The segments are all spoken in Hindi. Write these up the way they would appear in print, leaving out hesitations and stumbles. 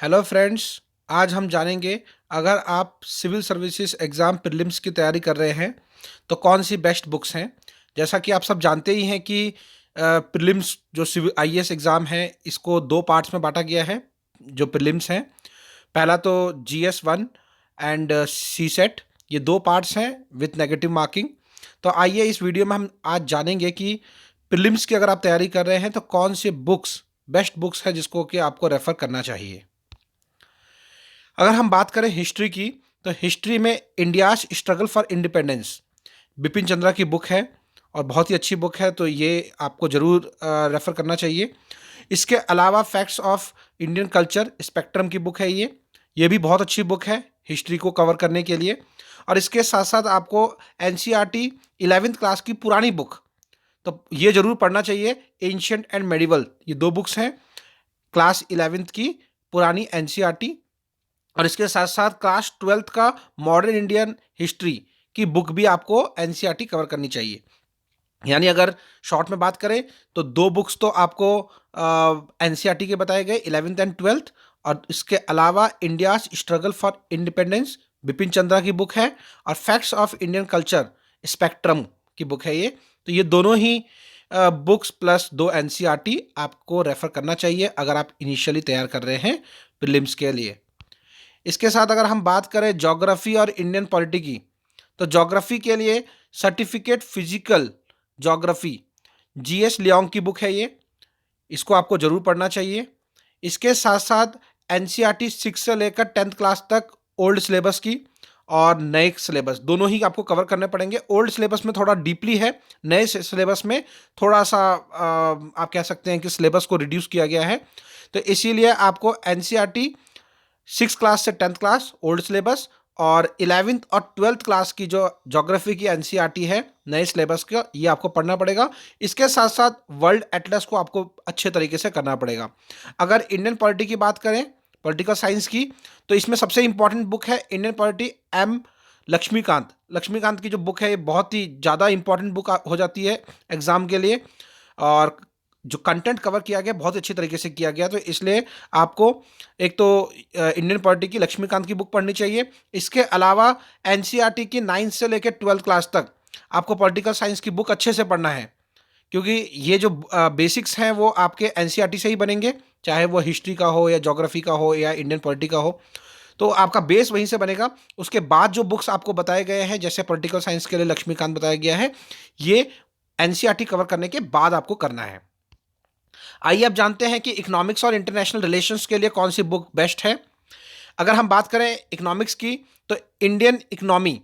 Hello friends. आज हम जानेंगे, अगर आप सिविल सर्विसेज एग्ज़ाम प्रीलिम्स की तैयारी कर रहे हैं तो कौन सी बेस्ट बुक्स हैं। जैसा कि आप सब जानते ही हैं कि प्रीलिम्स जो सिविल आईएएस एग्ज़ाम है, इसको दो पार्ट्स में बांटा गया है। जो प्रीलिम्स हैं, पहला तो जीएस 1 एंड सी सेट, ये दो पार्ट्स हैं विथ नेगेटिव मार्किंग। तो आइए इस वीडियो में हम आज जानेंगे कि प्रीलिम्स की अगर आप तैयारी कर रहे हैं तो कौन सी बुक्स बेस्ट बुक्स है जिसको कि आपको रेफ़र करना चाहिए। अगर हम बात करें हिस्ट्री की, तो हिस्ट्री में India's struggle for independence Bipin Chandra की बुक है और बहुत ही अच्छी बुक है, तो ये आपको ज़रूर रेफ़र करना चाहिए। इसके अलावा facts of Indian culture spectrum की बुक है, ये भी बहुत अच्छी बुक है हिस्ट्री को कवर करने के लिए। और इसके साथ साथ आपको एनसीईआरटी 11th क्लास की पुरानी बुक, तो ये ज़रूर पढ़ना चाहिए। एंशियंट एंड मेडिवल, ये दो बुक्स हैं क्लास 11th की पुरानी एनसीईआरटी। और इसके साथ साथ क्लास 12th का मॉडर्न इंडियन हिस्ट्री की बुक भी आपको एनसीईआरटी कवर करनी चाहिए। यानी अगर शॉर्ट में बात करें तो दो बुक्स तो आपको एनसीईआरटी के बताए गए 11th एंड 12th, और इसके अलावा India struggle for independence Bipin Chandra की बुक है, और facts of Indian culture spectrum की बुक है ये। तो ये दोनों ही बुक्स प्लस दो एनसीईआरटी आपको रेफर करना चाहिए अगर आप इनिशियली तैयार कर रहे हैं प्रीलिम्स के लिए। इसके साथ अगर हम बात करें ज्योग्राफी और इंडियन पॉलिटी की, तो ज्योग्राफी के लिए certificate physical geography GS Leong की बुक है ये, इसको आपको ज़रूर पढ़ना चाहिए। इसके साथ साथ एनसीईआरटी 6 से लेकर 10th क्लास तक ओल्ड सिलेबस की और नए सिलेबस दोनों ही आपको कवर करने पड़ेंगे। ओल्ड सिलेबस में थोड़ा डीपली है, नए सिलेबस में थोड़ा सा आप कह सकते हैं कि सिलेबस को रिड्यूस किया गया है। तो इसीलिए आपको एनसीईआरटी 6 क्लास से 10th क्लास ओल्ड सिलेबस और 11th और 12th क्लास की जो ज्योग्राफी की एनसीईआरटी है नए सिलेबस का, ये आपको पढ़ना पड़ेगा। इसके साथ साथ वर्ल्ड एटलस को आपको अच्छे तरीके से करना पड़ेगा। अगर इंडियन पॉलिटी की बात करें, पॉलिटिकल साइंस की, तो इसमें सबसे इंपॉर्टेंट बुक है इंडियन पॉलिटी एम लक्ष्मीकांत की जो बुक है, ये बहुत ही ज़्यादा इंपॉर्टेंट बुक हो जाती है एग्ज़ाम के लिए। और जो कंटेंट कवर किया गया बहुत अच्छी तरीके से किया गया, तो इसलिए आपको एक तो इंडियन पॉलिटी की लक्ष्मीकांत की बुक पढ़नी चाहिए। इसके अलावा एनसीईआरटी की 9th से लेकर 12th क्लास तक आपको पॉलिटिकल साइंस की बुक अच्छे से पढ़ना है, क्योंकि ये जो बेसिक्स हैं वो आपके एनसीईआरटी से ही बनेंगे, चाहे वो हिस्ट्री का हो या ज्योग्राफी का हो या इंडियन पॉलिटी का हो, तो आपका बेस वहीं से बनेगा। उसके बाद जो बुक्स आपको बताए गए हैं, जैसे पॉलिटिकल साइंस के लिए लक्ष्मीकांत बताया गया है, ये एनसीईआरटी कवर करने के बाद आपको करना है। आइए अब जानते हैं कि इकोनॉमिक्स और इंटरनेशनल रिलेशंस के लिए कौन सी बुक बेस्ट है। अगर हम बात करें इकोनॉमिक्स की, तो इंडियन इकोनॉमी,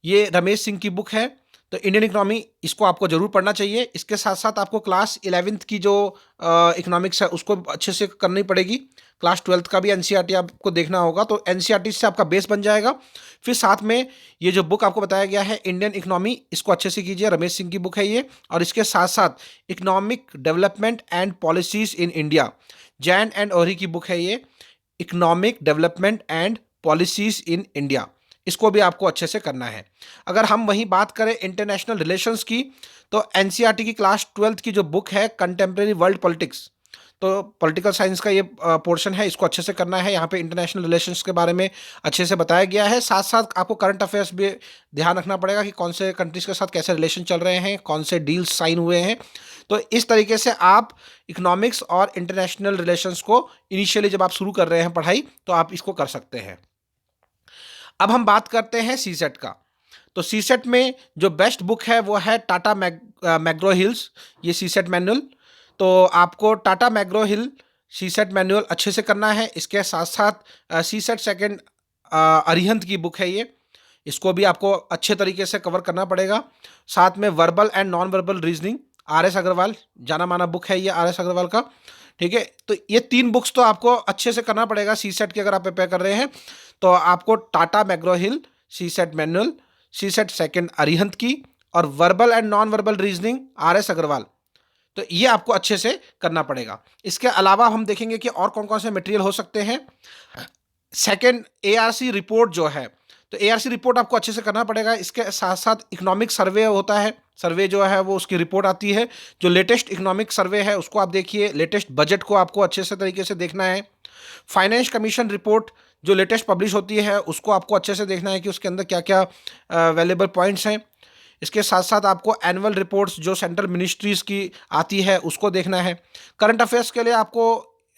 ये रमेश सिंह की बुक है। तो इंडियन इकोनॉमी, इसको आपको ज़रूर पढ़ना चाहिए। इसके साथ साथ आपको क्लास 11th की जो इकोनॉमिक्स है उसको अच्छे से करनी पड़ेगी। क्लास 12th का भी एनसीईआरटी आपको देखना होगा, तो एनसीईआरटी से आपका बेस बन जाएगा। फिर साथ में ये जो बुक आपको बताया गया है इंडियन इकोनॉमी, इसको अच्छे से कीजिए, रमेश सिंह की बुक है ये। और इसके साथ साथ economic development and policies in India, Jain and ओरी की बुक है ये, economic development and policies in India, इसको भी आपको अच्छे से करना है। अगर हम वहीं बात करें इंटरनेशनल रिलेशंस की, तो एनसीईआरटी की क्लास 12th की जो बुक है कंटेम्प्रेरी वर्ल्ड पॉलिटिक्स, तो पॉलिटिकल साइंस का ये पोर्शन है, इसको अच्छे से करना है। यहाँ पे इंटरनेशनल रिलेशंस के बारे में अच्छे से बताया गया है। साथ साथ आपको करंट अफेयर्स भी ध्यान रखना पड़ेगा कि कौन से कंट्रीज़ के साथ कैसे रिलेशन चल रहे हैं, कौन से डील्स साइन हुए हैं। तो इस तरीके से आप इकोनॉमिक्स और इंटरनेशनल रिलेशंस को इनिशियली जब आप शुरू कर रहे हैं पढ़ाई, तो आप इसको कर सकते हैं। अब हम बात करते हैं सीसेट का। तो सीसेट में जो बेस्ट बुक है वो है टाटा मैग्रो हिल्स, ये सीसेट मैनुअल। तो आपको टाटा मैग्रो हिल सीसेट मैनुअल अच्छे से करना है। इसके साथ साथ सीसेट सेकंड अरिहंत की बुक है ये, इसको भी आपको अच्छे तरीके से कवर करना पड़ेगा। साथ में verbal and non verbal reasoning, R S Agarwal, जाना माना बुक है ये आर एस अग्रवाल का। ठीक है, तो ये तीन बुक्स तो आपको अच्छे से करना पड़ेगा सी सेट की अगर आप प्रिपेयर कर रहे हैं। तो आपको Tata McGraw Hill, CSAT manual, CSAT second Arihant की, और verbal and non verbal reasoning R S Agarwal, तो ये आपको अच्छे से करना पड़ेगा। इसके अलावा हम देखेंगे कि और कौन कौन से मटेरियल हो सकते हैं। सेकेंड एआरसी रिपोर्ट जो है, तो एआरसी रिपोर्ट आपको अच्छे से करना पड़ेगा। इसके साथ साथ इकोनॉमिक सर्वे होता है, सर्वे जो है वो उसकी रिपोर्ट आती है। जो लेटेस्ट इकोनॉमिक सर्वे है उसको आप देखिए, लेटेस्ट बजट को आपको अच्छे से तरीके से देखना है। फाइनेंस कमीशन रिपोर्ट जो लेटेस्ट पब्लिश होती है उसको आपको अच्छे से देखना है कि उसके अंदर क्या क्या वैल्यूएबल पॉइंट्स हैं। इसके साथ साथ आपको एनुअल रिपोर्ट्स जो सेंट्रल मिनिस्ट्रीज़ की आती है उसको देखना है। करंट अफेयर्स के लिए आपको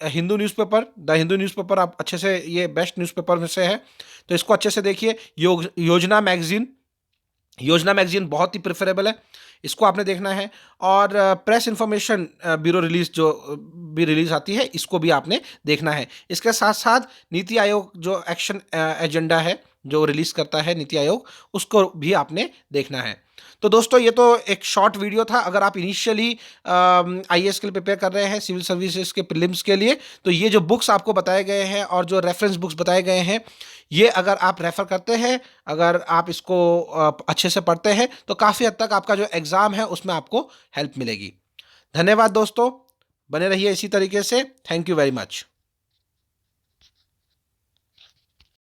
Hindu newspaper, the Hindu newspaper आप अच्छे से, ये बेस्ट न्यूज़पेपर में से है, तो इसको अच्छे से देखिए। योजना मैगजीन, योजना मैगजीन बहुत ही प्रेफरेबल है, इसको आपने देखना है। और प्रेस इंफॉर्मेशन ब्यूरो रिलीज जो भी रिलीज आती है इसको भी आपने देखना है। इसके साथ साथ नीति आयोग जो एक्शन एजेंडा है जो रिलीज करता है नीति आयोग, उसको भी आपने देखना है। तो दोस्तों ये तो एक शॉर्ट वीडियो था। अगर आप इनिशियली आईएएस के लिए प्रिपेयर कर रहे हैं, सिविल सर्विसेज के प्रीलिम्स के लिए, तो ये जो बुक्स आपको बताए गए हैं और जो रेफरेंस बुक्स बताए गए हैं, ये अगर आप रेफर करते हैं, अगर आप इसको अच्छे से पढ़ते हैं, तो काफ़ी हद तक आपका जो एग्ज़ाम है उसमें आपको हेल्प मिलेगी। धन्यवाद दोस्तों, बने रहिए इसी तरीके से। Thank you very much.